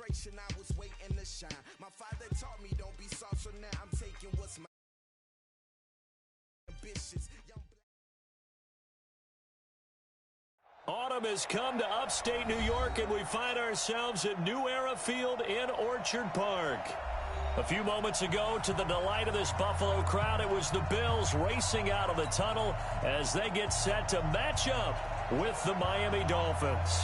celebration, I was waiting to shine. My father taught me don't be soft, so now I'm taking what's my ambitious. Autumn has come to upstate New York, and we find ourselves at New Era Field in Orchard Park. A few moments ago, to the delight of this Buffalo crowd, it was the Bills racing out of the tunnel as they get set to match up with the Miami Dolphins.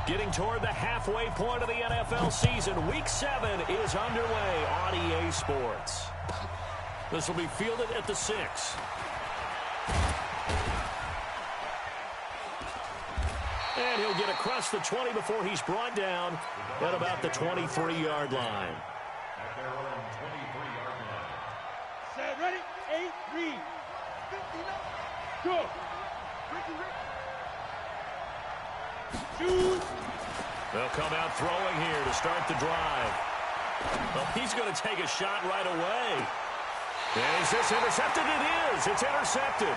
Getting toward the halfway point of the NFL season, Week 7 is underway on EA Sports. This will be fielded at the 6. And he'll get across the 20 before he's brought down at about the 23-yard line. At their own 23-yard line. Set, ready, 8, 3. Go. Shoot. They'll come out throwing here to start the drive. Well, he's going to take a shot right away. And is this intercepted? It is. It's intercepted.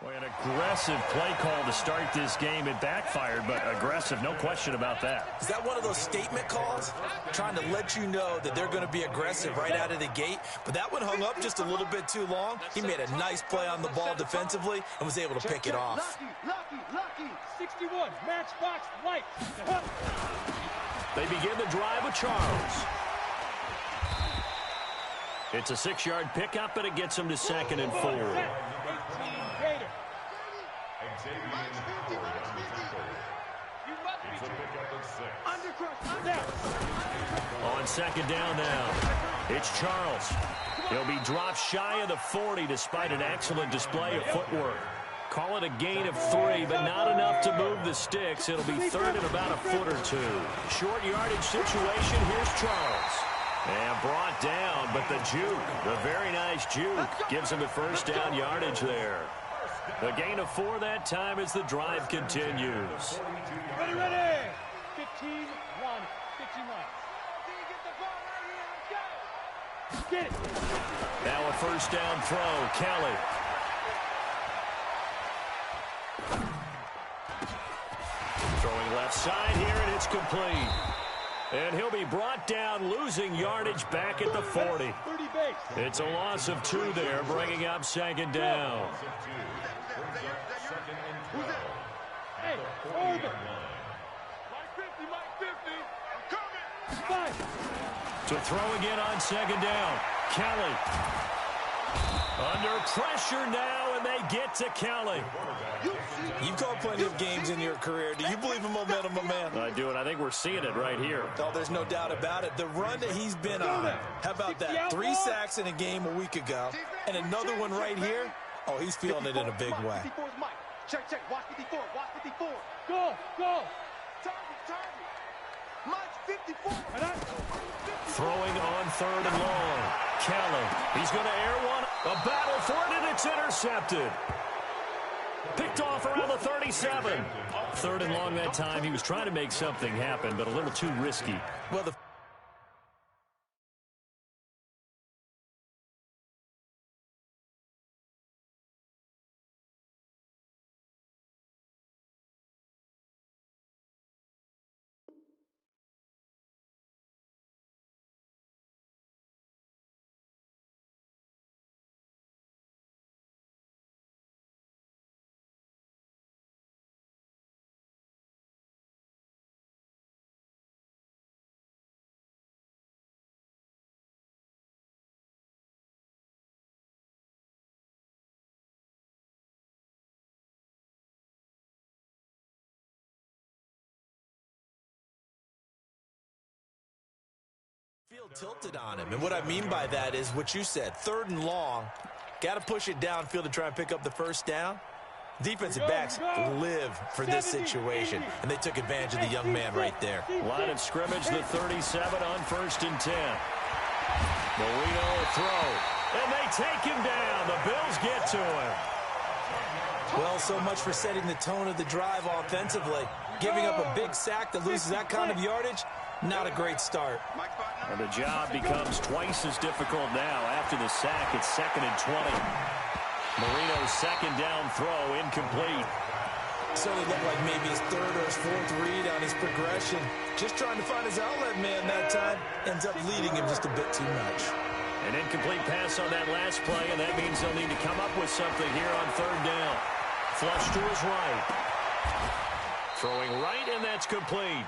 Boy, an aggressive play call to start this game. It backfired, but aggressive, no question about that. Is that one of those statement calls? Trying to let you know that they're going to be aggressive right out of the gate. But that one hung up just a little bit too long. He made a nice play on the ball defensively and was able to pick it off. Lucky. 61, matchbox, light. They begin the drive with Charles. It's a 6-yard pickup, but it gets him to 2nd and 4. On 2nd down now, it's Charles. He'll be dropped shy of the 40 despite an excellent display of footwork. Call it a gain of 3, but not enough to move the sticks. It'll be 3rd and about a foot or 2. Short yardage situation. Here's Charles. And brought down, but the juke, the very nice juke, gives him the 1st down yardage there. A gain of 4 that time as the drive continues. Ready. 15, 1, 59. Get it. Now a 1st down throw. Kelly. Throwing left side here, and it's complete. And he'll be brought down, losing yardage back at the 40. It's a loss of 2 there, bringing up 2nd down. Hey, over. To throw again on 2nd down. Kelly. Under pressure now, and they get to Kelly. You've called plenty of games in your career. Do you believe in momentum, my man? I do, and I think we're seeing it right here. Oh, there's no doubt about it. The run that he's been on. How about that? 3 sacks in a game a week ago, and another one right here. Oh, he's feeling it in a big way. Check. Watch 54. Go. Target. Mike's 54. Throwing on 3rd and long. Kelly. He's going to air one. A battle for it, and it's intercepted. Picked off around the 37. 3rd and long that time. He was trying to make something happen, but a little too risky. Well, the field tilted on him. And what I mean by that is what you said, 3rd and long. Got to push it downfield to try and pick up the first down. Defensive backs live for this situation, and they took advantage of the young man right there. Line of scrimmage, the 37 on 1st and 10. Marino will throw, and they take him down. The Bills get to him. Well, so much for setting the tone of the drive offensively. Giving up a big sack that loses that kind of yardage, not a great start. And the job becomes twice as difficult now. After the sack, it's 2nd and 20. Marino's 2nd down throw incomplete. Certainly looked like maybe his 3rd or his 4th read on his progression. Just trying to find his outlet man that time. Ends up leading him just a bit too much. An incomplete pass on that last play, and that means they'll need to come up with something here on 3rd down. Flush to his right. Throwing right, and that's complete.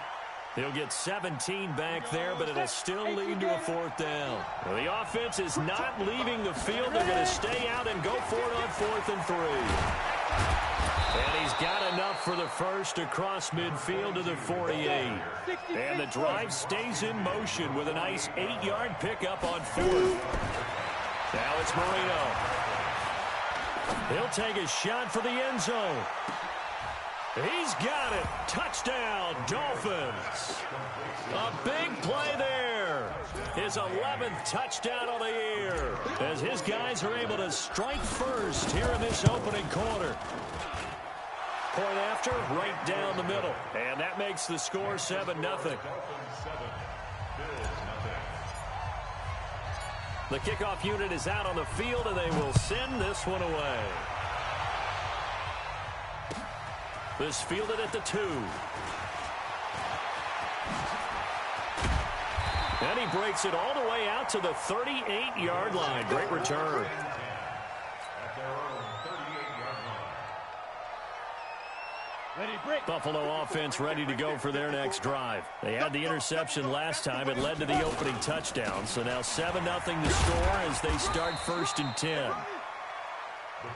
He'll get 17 back there, but it'll still lead to a 4th down. Well, the offense is not leaving the field. They're going to stay out and go for it on 4th and 3. And he's got enough for the first across midfield to the 48. And the drive stays in motion with a nice 8-yard pickup on 4th. Now it's Marino. He'll take a shot for the end zone. He's got it. Touchdown, Dolphins. A big play there. His 11th touchdown of the year as his guys are able to strike first here in this opening quarter. Point after, right down the middle. And that makes the score 7-0. The kickoff unit is out on the field, and they will send this one away. This fielded at the 2. And he breaks it all the way out to the 38-yard line. Great return. Buffalo offense ready to go for their next drive. They had the interception last time. It led to the opening touchdown. So now 7-0 to score as they start 1st and 10.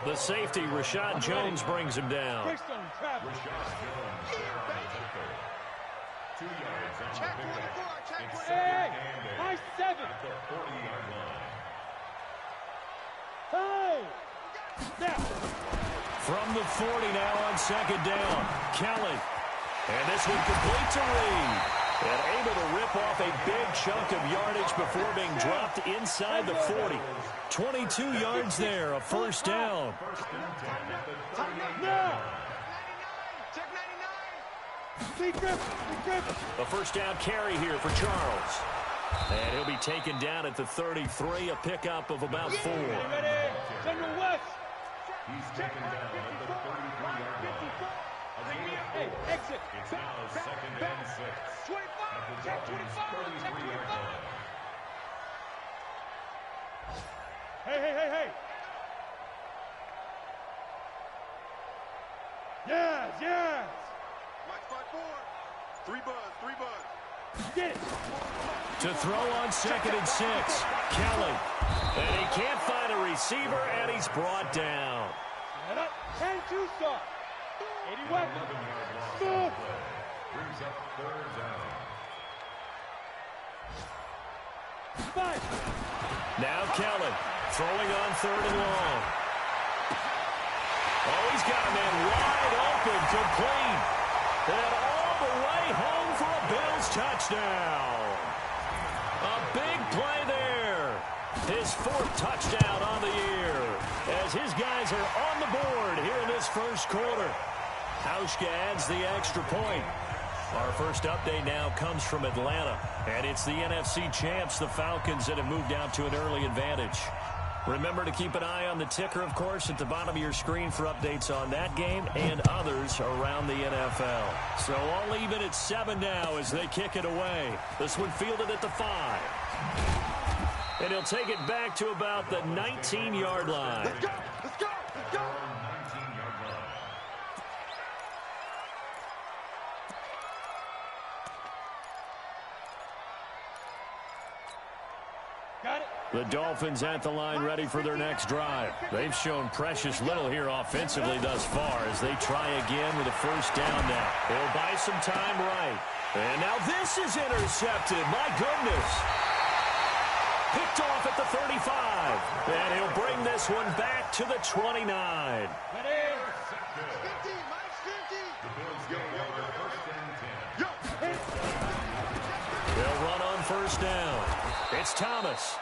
The safety, Rashad Jones, brings him down. Check 24, check 24. Hey, my 7. Hey! Now. From the 40 now on 2nd down. Kelly. And this one complete to Reed. And able to rip off a big chunk of yardage before being dropped inside the 40. 22 yards there, a 1st down. Now. Check 99. A 1st down carry here for Charles. And he'll be taken down at the 33, a pickup of about 4. Ready? General West. He's taken down at the 33-yard line. Hey, exit. It's now 2nd and 6. 25. Check 25. Check 25. Hey. Yes. Mike spot 4. 3 buzz. Get it. To throw on 2nd and 6. Kelly. And he can't find a receiver, and he's brought down. 10-2 start. 81. Brings up 3rd down. 5. Now Kelly throwing on 3rd and long. Oh, he's got a man wide open, complete. And all the way home for a Bills touchdown. A big play there. His 4th touchdown on the year as his guys are on the board here in this 1st quarter. Hauschka adds the extra point. Our first update now comes from Atlanta, and it's the NFC champs, the Falcons, that have moved out to an early advantage. Remember to keep an eye on the ticker, of course, at the bottom of your screen for updates on that game and others around the NFL. So all even at 7 now as they kick it away. This one fielded at the 5. And he'll take it back to about the 19-yard line. Let's go. 19-yard line. Got it. The Dolphins at the line ready for their next drive. They've shown precious little here offensively thus far as they try again with a 1st down now. They'll buy some time right. And now this is intercepted. My goodness. Picked off at the 35. And he'll bring this one back to the 29. Ready? 50, minus 50. The Bills get their first and 10. They'll run on first down. It's Thomas.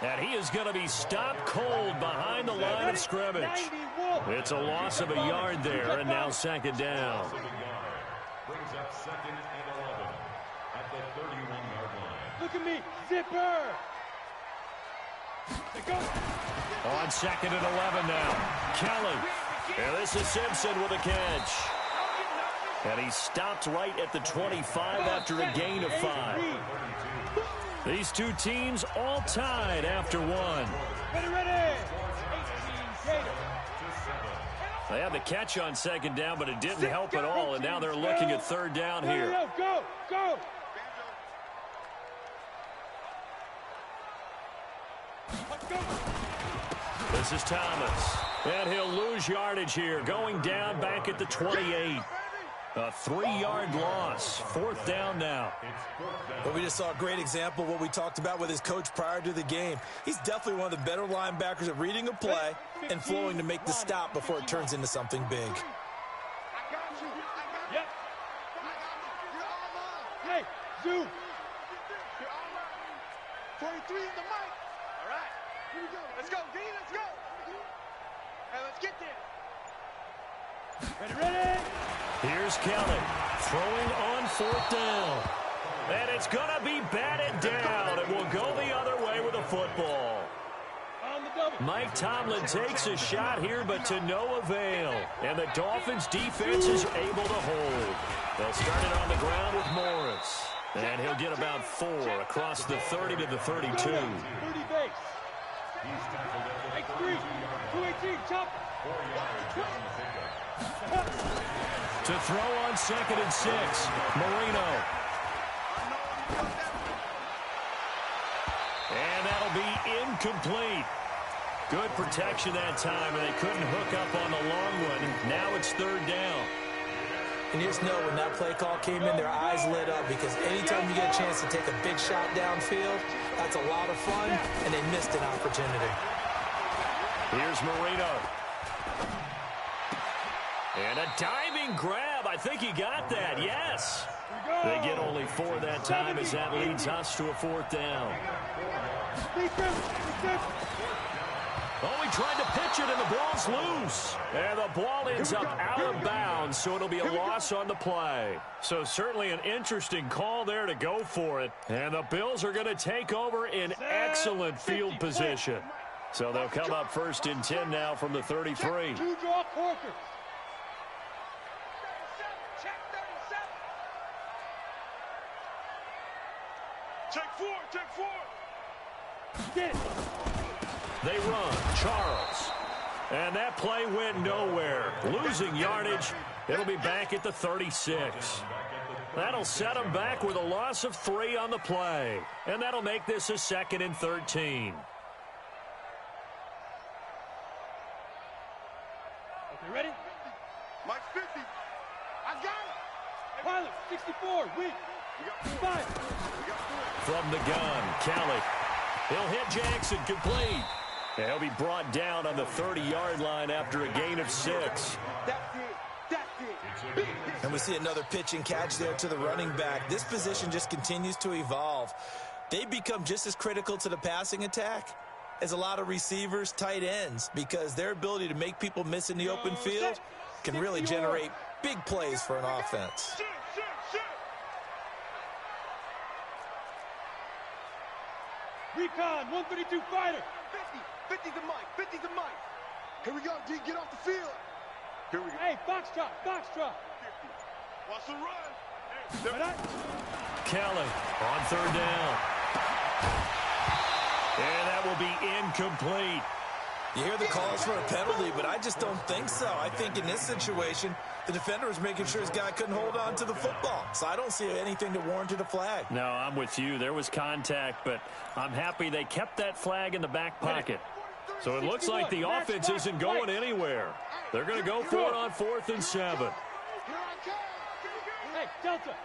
And he is going to be stopped cold behind the line of scrimmage. It's a loss of a yard there, and now second down. Brings up second and 11 at the 31-yard line. Look at me, zipper. On second and 11 now. Kelly. And this is Simpson with a catch. And he stopped right at the 25 after a gain of 5. These two teams all tied after one. Ready. They had the catch on second down, but it didn't help at all, and now they're looking at third down here. Go. This is Thomas. And he'll lose yardage here, going down back at the 28. A 3-yard loss. Fourth down now. But we just saw a great example of what we talked about with his coach prior to the game. He's definitely one of the better linebackers at reading a play and flowing to make the stop before it turns into something big. Yep. Hey, zoom. 23 in the mic. All right. Here we go. Let's go, D. Let's go. Hey, let's get there. Ready. Here's Kelly throwing on fourth down. And it's going to be batted down. It will go the other way with a football. On the double. Mike Tomlin takes a shot here, but to no avail. And the Dolphins' defense is able to hold. They'll start it on the ground with Morris. And he'll get about 4 across the 30 to the 32. 30 base. X3. 218. Chop. 4 yards on the pickup. To throw on second and 6. Marino. And that'll be incomplete. Good protection that time, and they couldn't hook up on the long one. Now it's third down. And you just know when that play call came in, their eyes lit up, because anytime you get a chance to take a big shot downfield, that's a lot of fun, and they missed an opportunity. Here's Marino. And a diving grab. I think he got that. Yes. They get only 4 that time, as that leads us to a fourth down. Oh, he tried to pitch it, and the ball's loose. And the ball ends up out of bounds, so it'll be a loss on the play. So certainly an interesting call there to go for it. And the Bills are going to take over in excellent field position. So they'll come up first and 10 now from the 33. 2 draw corkers. Check 4. Get it. They run. Charles. And that play went nowhere. Losing yardage. It'll be back at the 36. That'll set them back with a loss of 3 on the play. And that'll make this a second and 13. Okay, ready? Mike 50. I got it. Pilot, 64, weak. 5. From the gun, Kelly. He'll hit Jackson, complete. And he'll be brought down on the 30-yard line after a gain of 6. That's it. And we see another pitch and catch there to the running back. This position just continues to evolve. They become just as critical to the passing attack as a lot of receivers, tight ends, because their ability to make people miss in the open field can really generate big plays for an offense. Recon, 132 fighter. 50's the mic. 50's the mic. Here we go, D. Get off the field. Here we go. Hey, foxtrot. 50. Watch the run. Right. Kelly on third down. And that will be incomplete. You hear the calls for a penalty, but I just don't think so. I think in this situation, the defender was making sure his guy couldn't hold on to the football. So I don't see anything that warranted a flag. No, I'm with you. There was contact, but I'm happy they kept that flag in the back pocket. So it looks like the offense isn't going anywhere. They're going to go for it on 4th and 7. Here I come. Hey, Delta.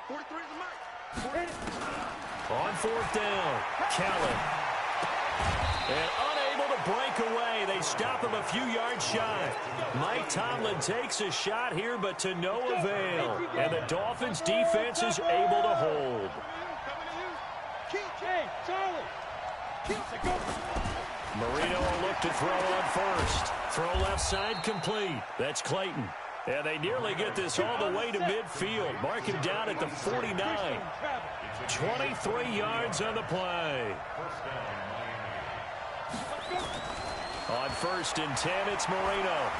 43 is the mic. On fourth down, Kellen. And unable to break away. They stop him a few yards shy. Mike Tomlin takes a shot here, but to no avail. And the Dolphins' defense is able to hold. Marino will look to throw on first. Throw left side complete. That's Clayton. And they nearly get this all the way to midfield. Mark him down at the 49. 23 yards on the play. On first and 10, it's Marino.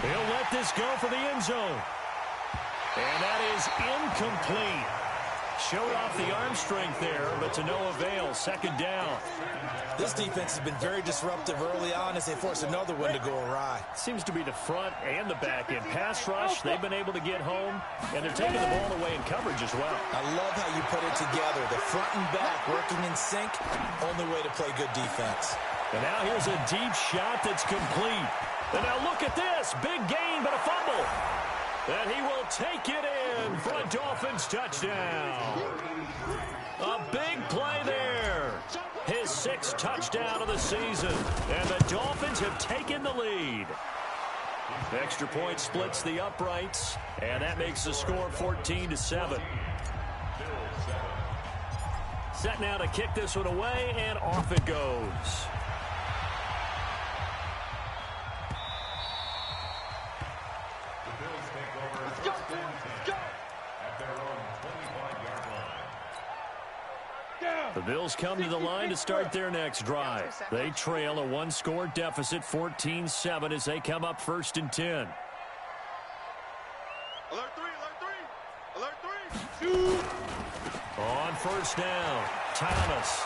He'll let this go for the end zone. And that is incomplete. Showed off the arm strength there, but to no avail. Second down. This defense has been very disruptive early on as they force another one to go awry. Seems to be the front and the back end. Pass rush, they've been able to get home, and they're taking the ball away in coverage as well. I love how you put it together. The front and back working in sync, only way to play good defense. And now here's a deep shot that's complete. And now look at this. Big gain, but a fumble. And he will take it in for a Dolphins touchdown. A big play there. His 6th touchdown of the season. And the Dolphins have taken the lead. Extra point splits the uprights. And that makes the score 14-7. Set now to kick this one away, and off it goes. The Bills come to the line to start their next drive. They trail a 1-score deficit, 14-7, as they come up first and 10. Alert 3, alert 3, alert 3. On first down, Thomas.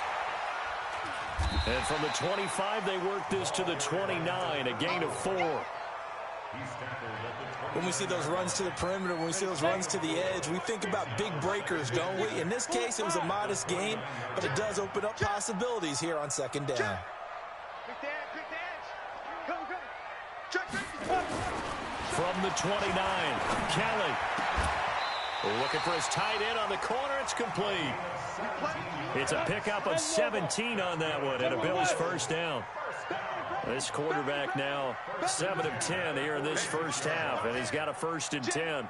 And from the 25, they work this to the 29, a gain of 4. When we see those runs to the perimeter, when we see those runs to the edge, we think about big breakers, don't we? In this case, it was a modest gain, but it does open up possibilities here on second down. Quick dance. Go, go. Check. From the 29, Kelly. Looking for his tight end on the corner. It's complete. It's a pickup of 17 on that one, and a Bills first down. This quarterback now 7 of 10 here in this first half, and he's got a first and 10.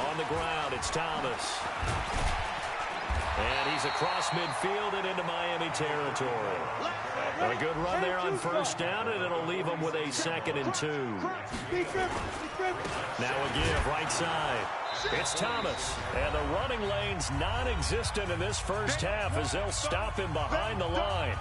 On the ground, it's Thomas. And he's across midfield and into Miami territory. A good run there on first down, and it'll leave him with a 2nd and 2. Now a give, right side. It's Thomas, and the running lane's non-existent in this first half as they'll stop him behind the line.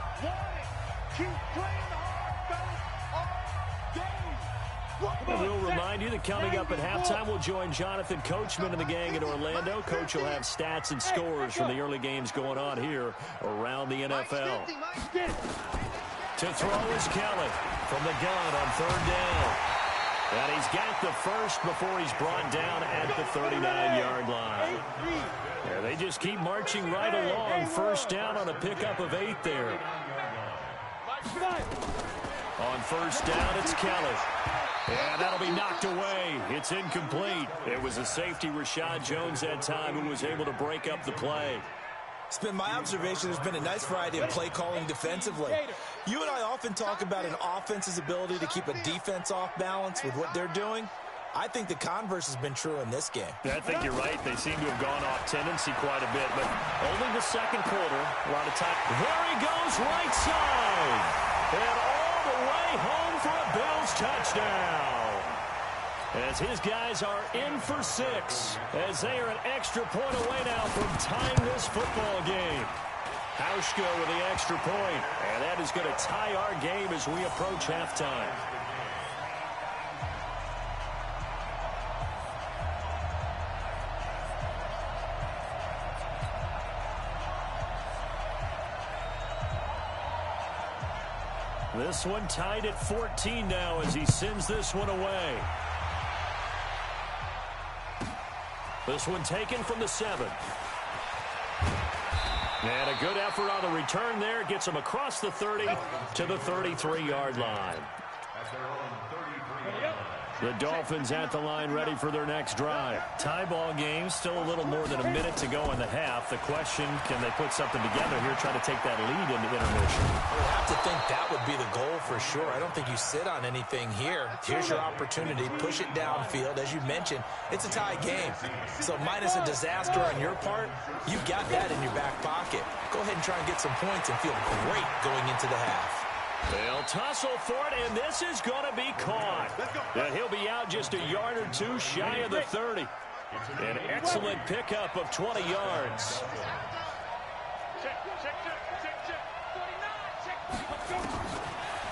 And we'll remind you that coming up at halftime, we'll join Jonathan Coachman and the gang in Orlando. Coach will have stats and scores from the early games going on here around the NFL. To throw is Kelly from the gun on third down. And he's got the first before he's brought down at the 39-yard line. Yeah, they just keep marching right along. First down on a pickup of 8 there. On first down, it's Kelly. And that'll be knocked away. It's incomplete. It was a safety, Rashad Jones, that time, who was able to break up the play. It's been my observation there's been a nice variety of play calling defensively. You and I often talk about an offense's ability to keep a defense off balance with what they're doing. I think the converse has been true in this game. I think you're right. They seem to have gone off tendency quite a bit, but only the second quarter. A lot of time. There he goes, right side. And all the way home for a Bills touchdown. As his guys are in for 6, as they are an extra point away now from tying this football game. Hauschka with the extra point, and that is going to tie our game as we approach halftime. This one tied at 14 now as he sends this one away. This one taken from the 7. And a good effort on the return there. Gets him across the 30 to the 33-yard line. The Dolphins at the line ready for their next drive. Tie ball game, still a little more than a minute to go in the half. The question, can they put something together here, try to take that lead into intermission? I would have to think that would be the goal for sure. I don't think you sit on anything here. Here's your opportunity. Push it downfield. As you mentioned, it's a tie game. So minus a disaster on your part, you've got that in your back pocket. Go ahead and try and get some points and feel great going into the half. They'll tussle for it, and this is going to be caught. He'll be out just a yard or two shy of the 30. An excellent pickup of 20 yards.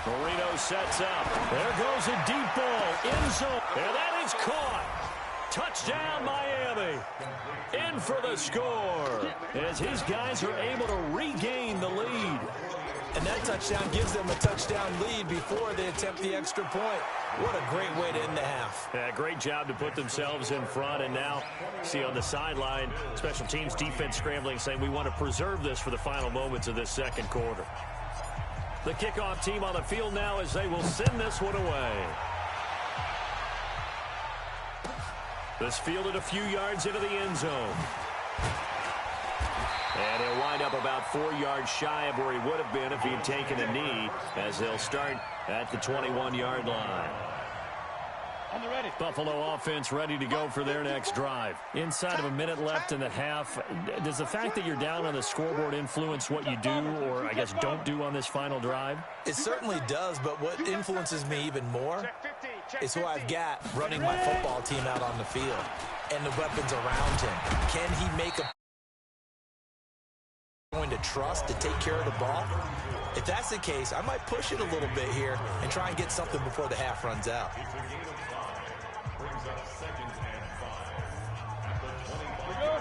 Marino sets up. There goes a deep ball. End zone. And that is caught. Touchdown, Miami. In for the score as his guys are able to regain the lead. And that touchdown gives them a touchdown lead before they attempt the extra point. What a great way to end the half. Yeah, great job to put themselves in front. And now, see on the sideline, special teams defense scrambling, saying we want to preserve this for the final moments of this second quarter. The kickoff team on the field now as they will send this one away. This fielded a few yards into the end zone. And he'll wind up about 4 yards shy of where he would have been if he had taken a knee, as they'll start at the 21-yard line. On the ready. Buffalo offense ready to go for their next drive. Inside of a minute left in the half, does the fact that you're down on the scoreboard influence what you do, or I guess don't do on this final drive? It certainly does, but what influences me even more is who I've got running my football team out on the field and the weapons around him. Can he make a going to trust to take care of the ball? If that's the case, I might push it a little bit here and try and get something before the half runs out.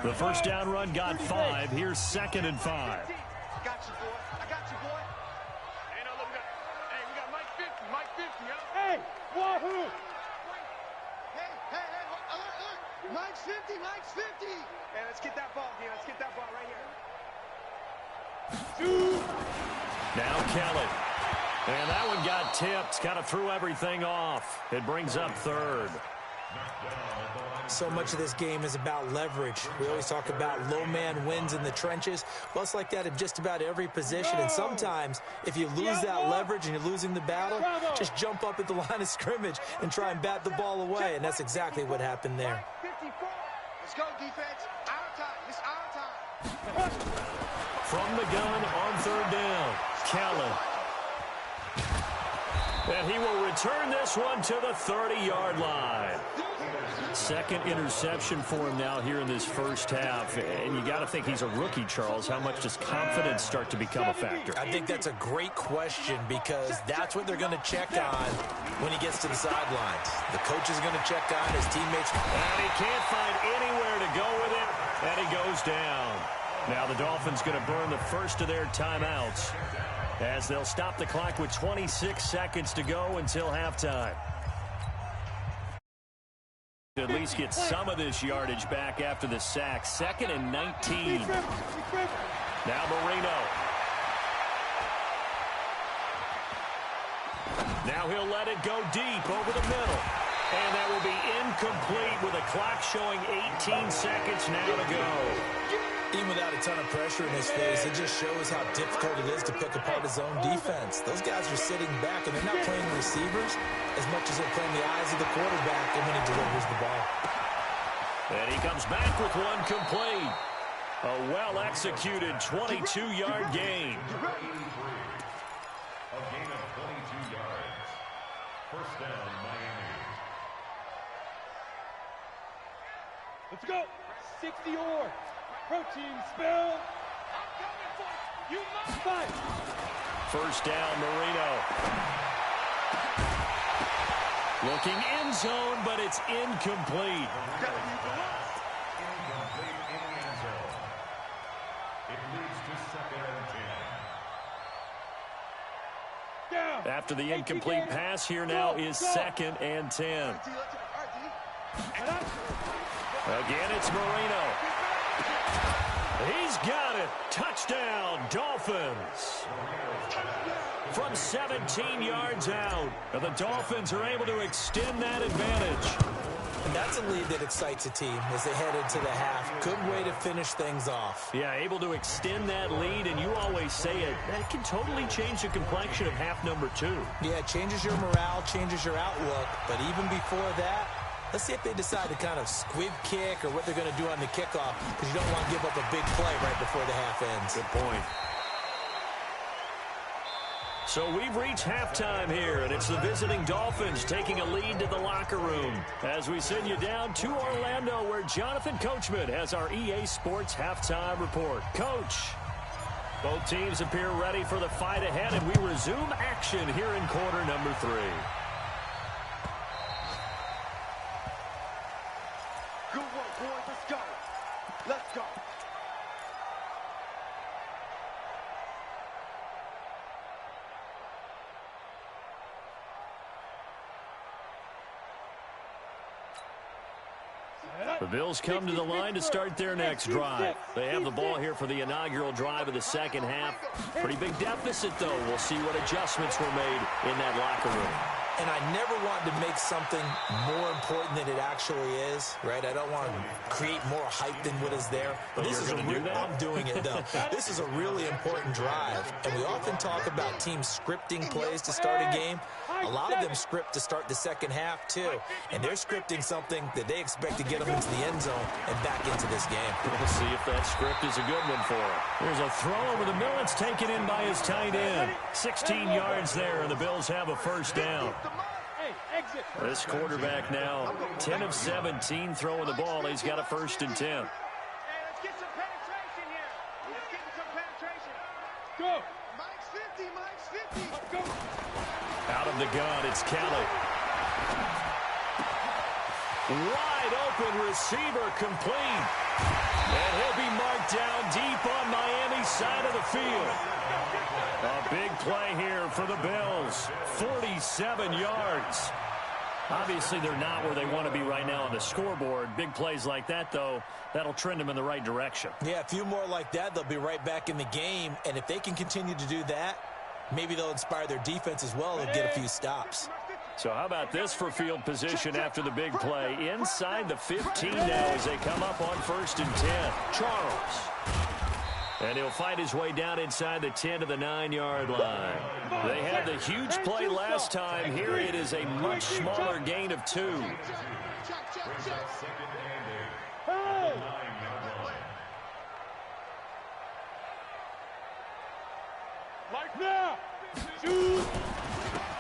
The first down run got 5. Here's 2nd and 5. I got you, boy. I got you, boy. Hey, no, look, we got Mike 50. Mike 50, huh? Hey, wahoo! Hey, alert. Mike's 50, Mike's 50. Hey, let's get that ball, D. Let's get that ball right here. Now Kelly. And that one got tipped. Kind of threw everything off. It brings up 3rd. So much of this game is about leverage. We always talk about low man wins in the trenches. Well, it's like that in just about every position. And sometimes, if you lose that leverage and you're losing the battle, just jump up at the line of scrimmage and try and bat the ball away. And that's exactly what happened there. 54. Let's go, defense. Our time. It's our time. From the gun on 3rd down, Kelly. And he will return this one to the 30-yard line. Second interception for him now here in this first half. And you got to think he's a rookie, Charles. How much does confidence start to become a factor? I think that's a great question because that's what they're going to check on when he gets to the sidelines. The coach is going to check on his teammates. And he can't find anywhere to go with it, and he goes down. Now the Dolphins going to burn the first of their timeouts as they'll stop the clock with 26 seconds to go until halftime. At least get some of this yardage back after the sack. 2nd and 19. Now Marino. Now he'll let it go deep over the middle. And that will be incomplete with a clock showing 18 seconds now to go. Even without a ton of pressure in his face, it just shows how difficult it is to pick apart his own defense. Those guys are sitting back, and they're not playing receivers as much as they're playing the eyes of the quarterback and when he delivers the ball. And he comes back with one complete. A well-executed 22-yard gain. A gain of 22 yards. First down, Miami. Let's go. 60 or. Protein spill. You must fight. First down, Marino. Looking end zone, but it's incomplete. Incomplete in the end zone. It leads to 2nd and 10. Down. After the incomplete pass, here now is 2nd and 10. Again, it's Marino. He's got it. Touchdown, Dolphins. From 17 yards out, and the Dolphins are able to extend that advantage. And that's a lead that excites a team as they head into the half. Good way to finish things off. Yeah, able to extend that lead, and you always say it, that can totally change the complexion of half number 2. Yeah, it changes your morale, changes your outlook. But even before that, let's see if they decide to kind of squib kick or what they're going to do on the kickoff, because you don't want to give up a big play right before the half ends. Good point. So we've reached halftime here, and it's the visiting Dolphins taking a lead to the locker room as we send you down to Orlando, where Jonathan Coachman has our EA Sports halftime report. Coach, both teams appear ready for the fight ahead, and we resume action here in quarter number 3. Good work, boys. Let's go. Let's go. The Bills come to the line to start their next drive. They have the ball here for the inaugural drive of the second half. Pretty big deficit, though. We'll see what adjustments were made in that locker room. And I never want to make something more important than it actually is, right? I don't want to create more hype than what is there. But this is I'm doing it, though. This is a really important drive. And we often talk about teams scripting plays to start a game. A lot of them script to start the second half, too. And they're scripting something that they expect to get them into the end zone and back into this game. We'll see if that script is a good one for him. There's a throw over the middle. It's taken in by his tight end. 16 yards there, and the Bills have a first down. This quarterback now, 10 of 17 throwing the ball. He's got a 1st and 10. Hey, let's get some penetration here. Let's get some penetration. Go. Mike's 50, Mike's 50. Go. Out of the gun, it's Kelly. Wide open receiver complete. And he'll be marked down deep on Miami's side of the field. A big play here for the Bills. 47 yards. Obviously, they're not where they want to be right now on the scoreboard. Big plays like that, though, that'll trend them in the right direction. Yeah, a few more like that, they'll be right back in the game. And if they can continue to do that, maybe they'll inspire their defense as well and get a few stops. So how about this for field position after the big play? Inside the 15 now as they come up on 1st and 10. Charles. And he'll fight his way down inside the 10 to the 9-yard line. They had the huge play last time. Here it is a much smaller gain of 2. Like now.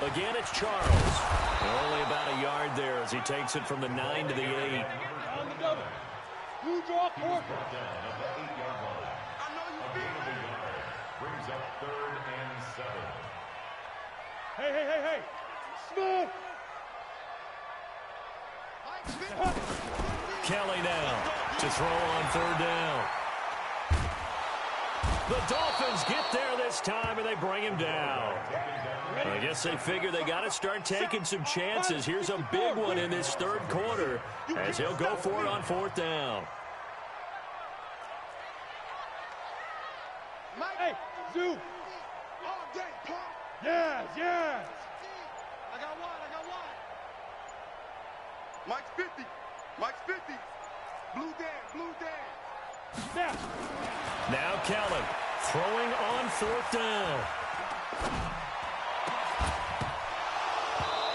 Again, it's Charles. Only about a yard there as he takes it from the 9 to the 8. On the double. Blue draw court. Brings up 3rd and 7. Hey. Smooth. Kelly now to throw on 3rd down. The Dolphins get there this time, and they bring him down. I guess they figure they got to start taking some chances. Here's a big one in this 3rd quarter as he'll go for it on 4th down. Hey, Zoo. All day, pump. Yes. I got one. Mike's 50. Mike's 50. Blue Dan. Now Kelly throwing on 4th down.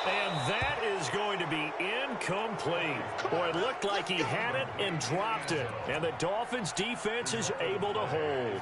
And that is going to be incomplete. Boy, it looked like he had it and dropped it. And the Dolphins defense is able to hold.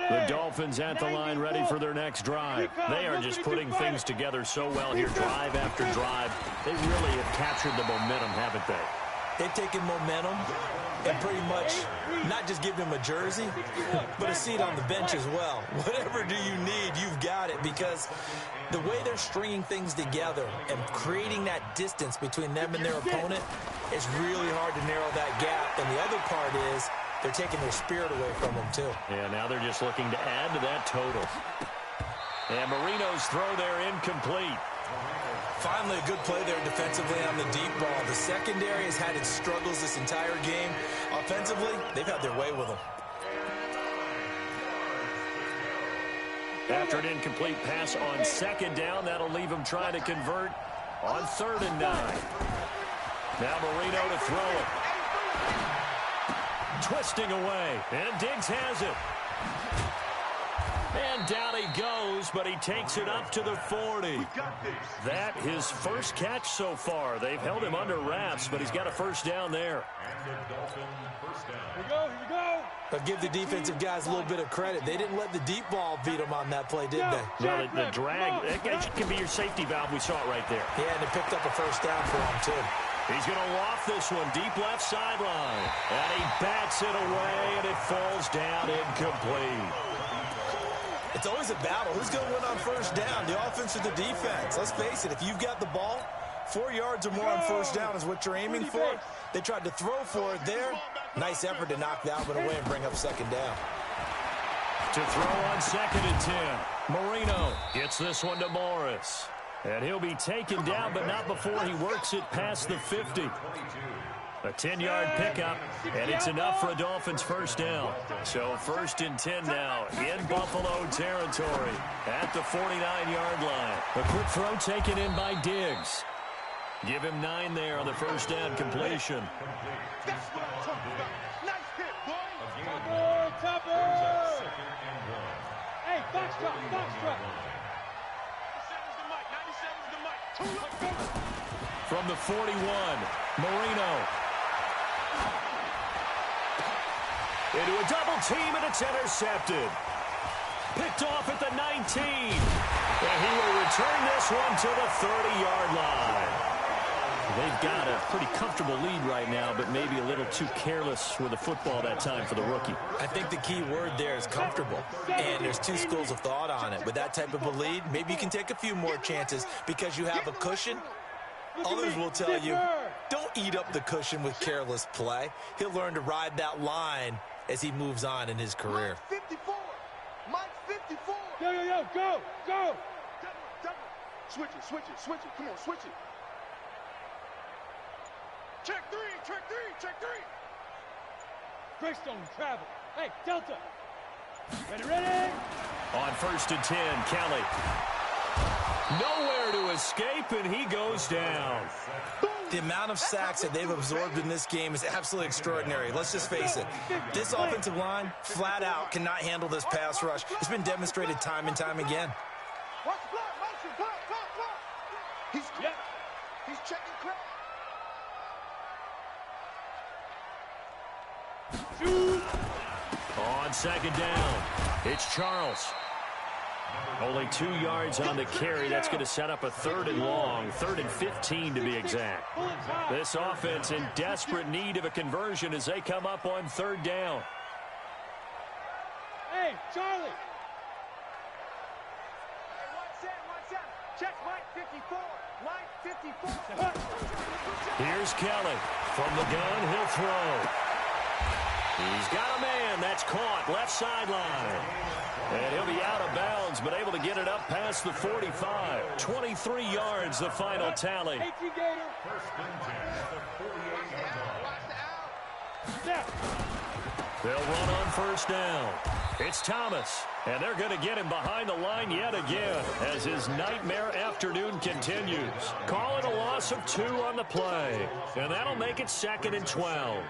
The Dolphins at the line ready for their next drive. They are just putting things together so well here, drive after drive. They really have captured the momentum, haven't they? They've taken momentum and pretty much not just give him a jersey, but a seat on the bench as well. Whatever do you need, you've got it, because the way they're stringing things together and creating that distance between them and their opponent, it's really hard to narrow that gap. And the other part is they're taking their spirit away from them, too. Yeah, now they're just looking to add to that total. And Marino's throw there incomplete. Finally, a good play there defensively on the deep ball. The secondary has had its struggles this entire game. Offensively, they've had their way with them. After an incomplete pass on second down, that'll leave him trying to convert on 3rd and 9. Now Marino to throw it. Twisting away, and Diggs has it. And down he goes, but he takes it up to the 40. That his first catch so far. They've held him under wraps, but he's got a first down there. Here we go. But give the defensive guys a little bit of credit. They didn't let the deep ball beat them on that play, did they? No, the drag, that can be your safety valve. We saw it right there. Yeah, and it picked up a first down for him, too. He's going to loft this one deep left sideline. And he bats it away, and it falls down incomplete. It's always a battle. Who's going to win on first down, the offense or the defense? Let's face it, if you've got the ball, 4 yards or more on first down is what you're aiming for. They tried to throw for it there. Nice effort to knock that one away and bring up second down. To throw on 2nd and 10. Marino gets this one to Morris. And he'll be taken down, but not before he works it past the 50. A 10-yard pickup, and it's enough for a Dolphins first down. So 1st and 10 now in Buffalo territory at the 49-yard line. A quick throw taken in by Diggs. Give him 9 there on the first down completion. That's what I'm talking about. Nice hit, boy. Topper. Hey, Foxtrot. 97's the mic. 97's the mic. From the 41, Marino. Into a double team, and it's intercepted. Picked off at the 19. And he will return this one to the 30-yard line. They've got a pretty comfortable lead right now, but maybe a little too careless with the football that time for the rookie. I think the key word there is comfortable, and there's two schools of thought on it. With that type of a lead, maybe you can take a few more chances because you have a cushion. Others will tell you, don't eat up the cushion with careless play. He'll learn to ride that line as he moves on in his career. Mike 54. Mike 54. Yo, go. Double. Switch it. Come on, switch it. Check three. Greystone travel. Hey, Delta. Ready? On 1st and 10, Kelly. Nowhere to escape, and he goes down. The amount of sacks that they've absorbed in this game is absolutely extraordinary. Let's just face it. This offensive line, flat out, cannot handle this pass rush. It's been demonstrated time and time again. Watch the block, motion, block. He's checking crowd. On 2nd down, it's Charles. Only 2 yards on the carry. That's going to set up a 3rd and long, 3rd and 15 to be exact. This offense in desperate need of a conversion as they come up on 3rd down. Hey, Charlie. Watch out. Check Mike 54. Mike 54. Here's Kelly. From the gun, he'll throw. He's got a man. That's caught. Left sideline. And he'll be out of bounds, but able to get it up past the 45. 23 yards, the final tally. They'll run on 1st down. It's Thomas, and they're going to get him behind the line yet again as his nightmare afternoon continues. Call it a loss of 2 on the play, and that'll make it 2nd and 12.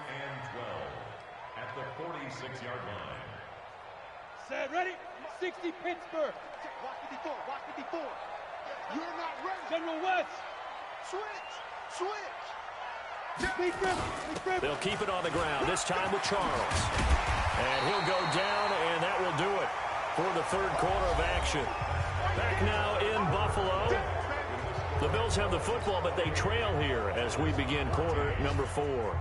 At the 46-yard line. Set, ready? 60 Pittsburgh. Watch 54. You're not ready. General West. Switch. They'll keep it on the ground, this time with Charles. And he'll go down, and that will do it for the 3rd quarter of action. Back now in Buffalo. The Bills have the football, but they trail here as we begin quarter number 4.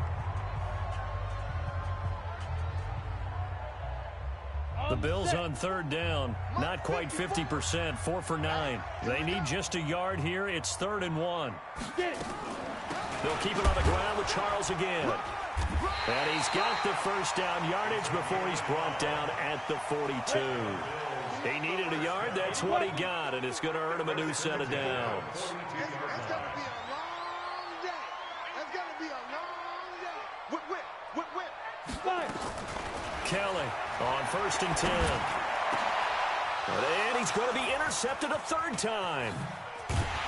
The Bills on 3rd down, not quite 50%, 4 for 9. They need just a yard here. It's 3rd and 1. They'll keep it on the ground with Charles again. And he's got the first down yardage before he's brought down at the 42. He needed a yard. That's what he got, and it's going to earn him a new set of downs. That's going to be a long day. That's going to be a long day. Whip, whip, whip, whip. Fire. Kelly on 1st and 10. And he's going to be intercepted a third time.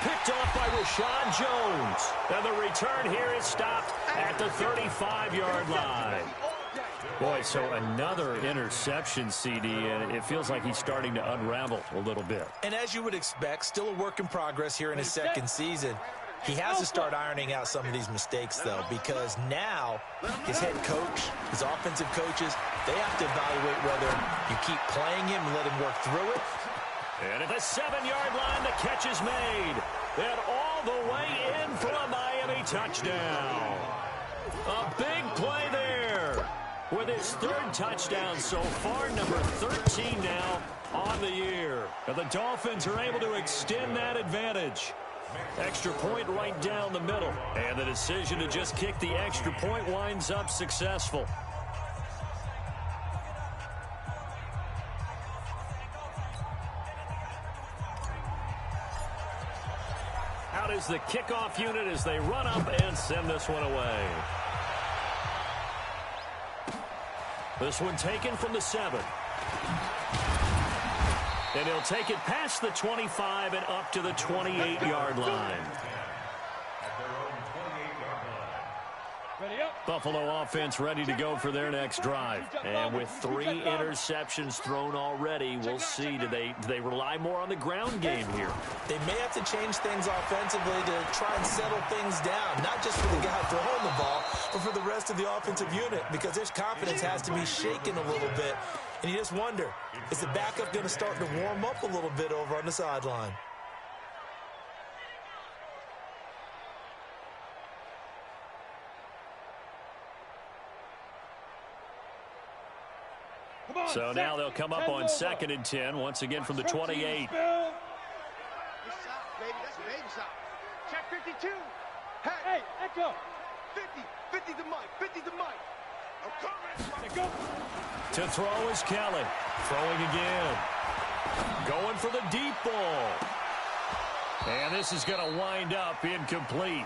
Picked off by Rashad Jones. And the return here is stopped at the 35-yard line. Boy, so another interception, CD, and it feels like he's starting to unravel a little bit. And as you would expect, still a work in progress here in his second season. He has to start ironing out some of these mistakes, though, because now his head coach, his offensive coaches, they have to evaluate whether you keep playing him and let him work through it. And at the 7-yard line, the catch is made. And all the way in for a Miami touchdown. A big play there. With his third touchdown so far, number 13 now on the year. And the Dolphins are able to extend that advantage. Extra point right down the middle. And the decision to just kick the extra point winds up successful. Out is the kickoff unit as they run up and send this one away. This one taken from the 7. And he'll take it past the 25 and up to the 28-yard line. Buffalo offense ready to go for their next drive. And with 3 interceptions thrown already, we'll see, do they rely more on the ground game here? They may have to change things offensively to try and settle things down, not just for the guy throwing the ball, but for the rest of the offensive unit, because their confidence has to be shaken a little bit. And you just wonder, is the backup going to start to warm up a little bit over on the sideline? So now they'll come up on 2nd and 10, once again from the 28. Baby, that's baby shot. Check 52. Hey, echo. 50 to Mike, 50 to Mike. I'm coming. Go. To throw is Kelly. Throwing again. Going for the deep ball. And this is going to wind up incomplete.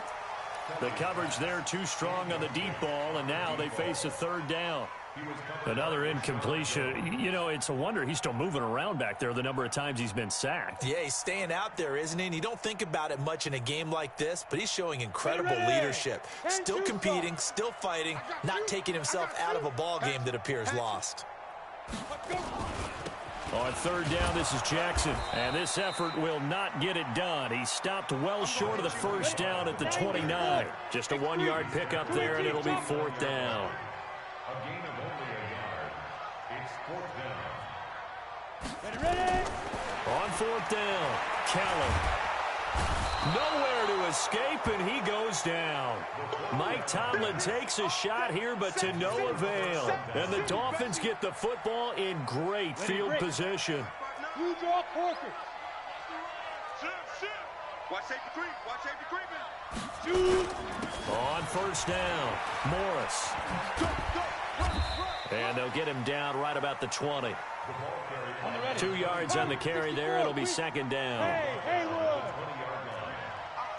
The coverage there too strong on the deep ball, and now they face a 3rd down. Another incompletion. You know, it's a wonder he's still moving around back there the number of times he's been sacked. Yeah, he's staying out there, isn't he? And you don't think about it much in a game like this, but he's showing incredible leadership. Still competing, still fighting, not taking himself out of a ball game that appears lost. On 3rd down, this is Jackson. And this effort will not get it done. He stopped well short of the first down at the 29. Just a 1-yard pickup there, and it'll be 4th down. A gain of only a yard. It's 4th down. Ready? On 4th down, Callen. Nowhere to escape, and he goes down. Mike Tomlin takes a shot here, but to no avail. And the Dolphins get the football in great field position. You draw quarters. Shift. Watch safety creep. Watch safety creeping. Shoot. On 1st down, Morris. And they'll get him down right about the 20. 2 yards on the carry there. It'll be 2nd down. Hey, Wood.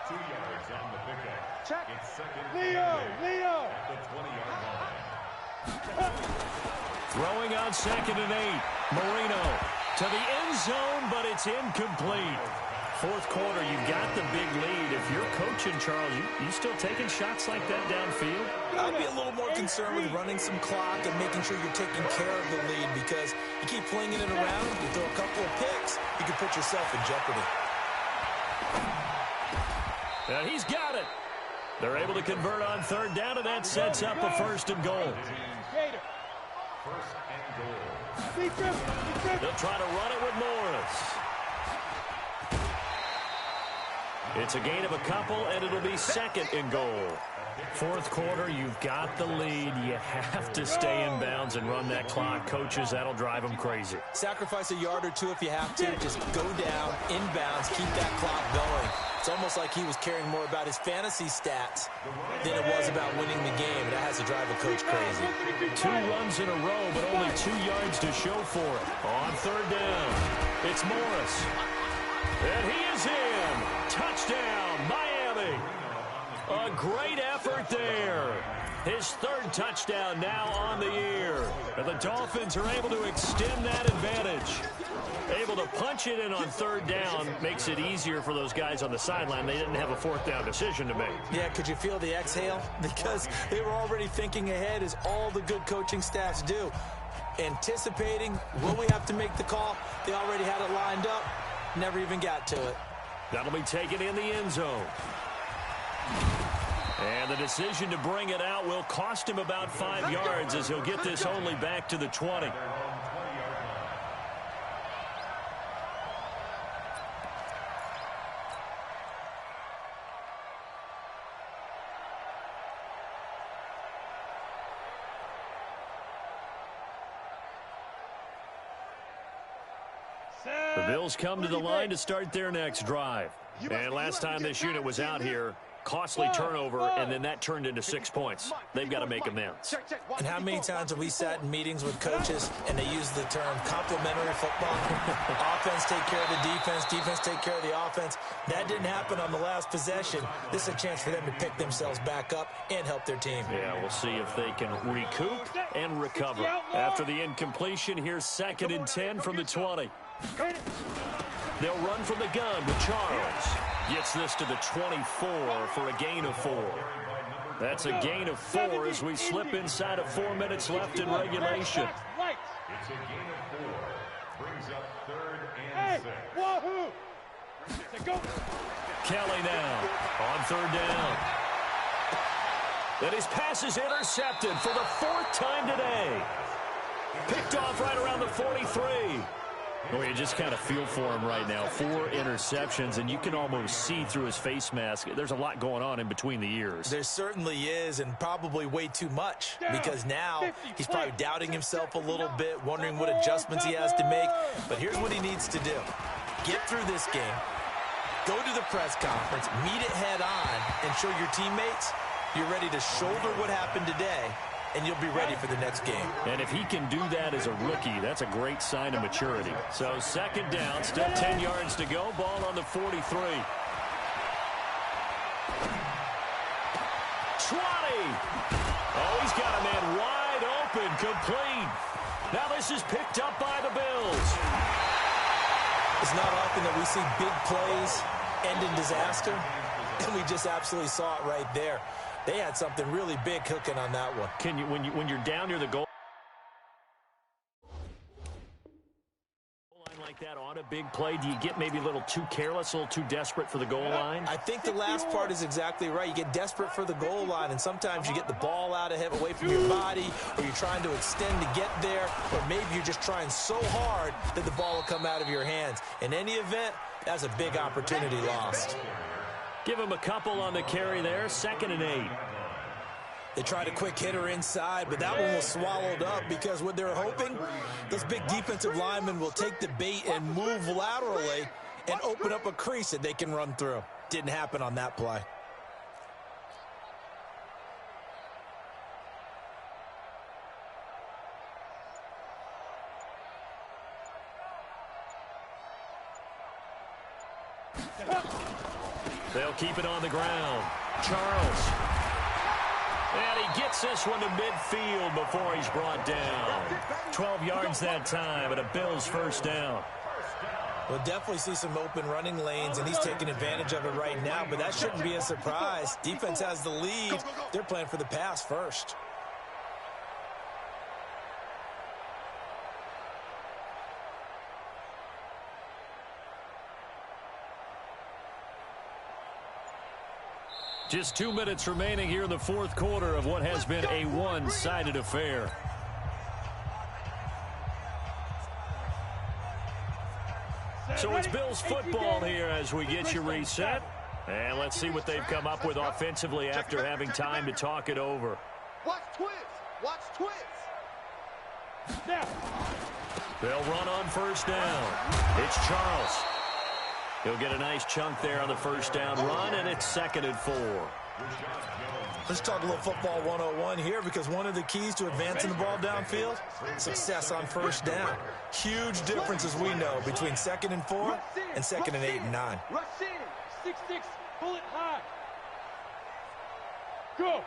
2 yards on the pickup. Check. It's 2nd Leo. at the 20-yard line. Throwing on 2nd and 8. Marino to the end zone, but it's incomplete. 4th quarter, you've got the big lead. If you're coaching, Charles, you still taking shots like that downfield? I'd be a little more concerned with running some clock and making sure you're taking care of the lead, because you keep flinging it around, you throw a couple of picks, you can put yourself in jeopardy. And he's got it. They're able to convert on 3rd down, and that sets up a 1st and goal. 1st and goal. They'll try to run it with Morris. It's a gain of a couple, and it'll be 2nd and goal. 4th quarter, you've got the lead. You have to stay in bounds and run that clock. Coaches, that'll drive them crazy. Sacrifice a yard or two if you have to. Just go down, in bounds, keep that clock going. It's almost like he was caring more about his fantasy stats than it was about winning the game. That has to drive a coach crazy. 2 runs in a row, but only 2 yards to show for it. On third down, it's Morris. And he is in. Touchdown, Miami. A great effort there. His 3rd touchdown now on the year. And the Dolphins are able to extend that advantage. Able to punch it in on third down makes it easier for those guys on the sideline. They didn't have a 4th down decision to make. Yeah, could you feel the exhale? Because they were already thinking ahead, as all the good coaching staffs do. Anticipating, will we have to make the call? They already had it lined up. Never even got to it. That'll be taken in the end zone. And the decision to bring it out will cost him about 5 yards, as he'll get this only back to the 20. The Bills come to the line to start their next drive. And last time this unit was out here, costly turnover, and then that turned into 6 points. They've got to make amends. And how many times have we sat in meetings with coaches and they use the term complementary football? Offense take care of the defense, defense take care of the offense. That didn't happen on the last possession. This is a chance for them to pick themselves back up and help their team. Yeah, we'll see if they can recoup and recover. After the incompletion, here's 2nd and 10 from the 20. They'll run from the gun with Charles. Gets this to the 24 for a gain of 4. That's a gain of 4 as we slip inside of 4 minutes left in regulation. It's a gain of 4. Brings up 3rd and 6. Wahoo! Kelly now on 3rd down. And his pass is intercepted for the 4th time today. Picked off right around the 43. Well, you just kind of feel for him right now. 4 interceptions, and you can almost see through his face mask. There's a lot going on in between the ears. There certainly is, and probably way too much, because now he's probably doubting himself a little bit, wondering what adjustments he has to make. But here's what he needs to do. Get through this game, go to the press conference, meet it head on, and show your teammates you're ready to shoulder what happened today, and you'll be ready for the next game. And if he can do that as a rookie, that's a great sign of maturity. So 2nd down, still 10 yards to go. Ball on the 43. 20. Oh, he's got a man wide open, complete. Now this is picked up by the Bills. It's not often that we see big plays end in disaster, and we just absolutely saw it right there. They had something really big cooking on that one. Can you, when you're down near the goal line like that on a big play, do you get maybe a little too careless, a little too desperate for the goal line? I think the last part is exactly right. You get desperate for the goal line, and sometimes you get the ball out of him, away from your body, or you're trying to extend to get there, or maybe you're just trying so hard that the ball will come out of your hands. In any event, that's a big opportunity lost. Give him a couple on the carry there. 2nd and 8. They tried a quick hitter inside, but that one was swallowed up because what they're hoping, those big defensive linemen will take the bait and move laterally and open up a crease that they can run through. Didn't happen on that play. They'll keep it on the ground. Charles. And he gets this one to midfield before he's brought down. 12 yards that time, and a Bills 1st down. We'll definitely see some open running lanes, and he's taking advantage of it right now, but that shouldn't be a surprise. Defense has the lead. They're playing for the pass first. Just 2 minutes remaining here in the 4th quarter of what has been a one-sided affair. So it's Bills football here as we get you reset. And let's see what they've come up with offensively after having time to talk it over. Watch twins. Watch twins. They'll run on 1st down. It's Charles. He'll get a nice chunk there on the first down run, and it's 2nd and 4. Let's talk a little football 101 here, because one of the keys to advancing the ball downfield, success on first down. Huge difference, as we know, between 2nd and 4 and 2nd and 8 and 9. Rush in. 6-6. Pull it high. Go.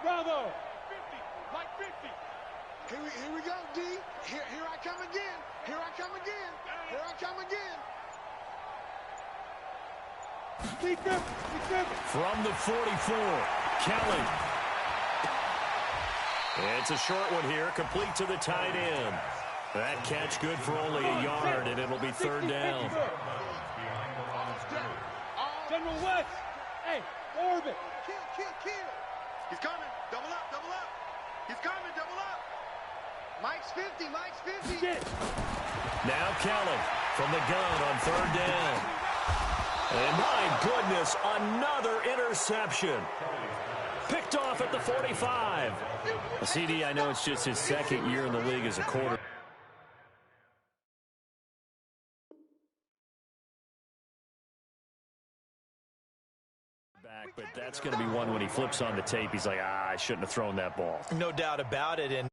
Bravo. 50. Mike 50. Here we go, D. Here I come again. Here I come again. Here I come again. From the 44, Kelly. It's a short one here, complete to the tight end. That catch good for only a yard, and it'll be 3rd down. General West. Hey, orbit. Kill. He's coming. Double up. He's coming, double up. Mike's 50. Now Kelly from the gun on 3rd down. And my goodness, another interception. Picked off at the 45. CD, I know it's just his 2nd year in the league as a quarterback. But that's going to be one when he flips on the tape. He's like, I shouldn't have thrown that ball. No doubt about it. And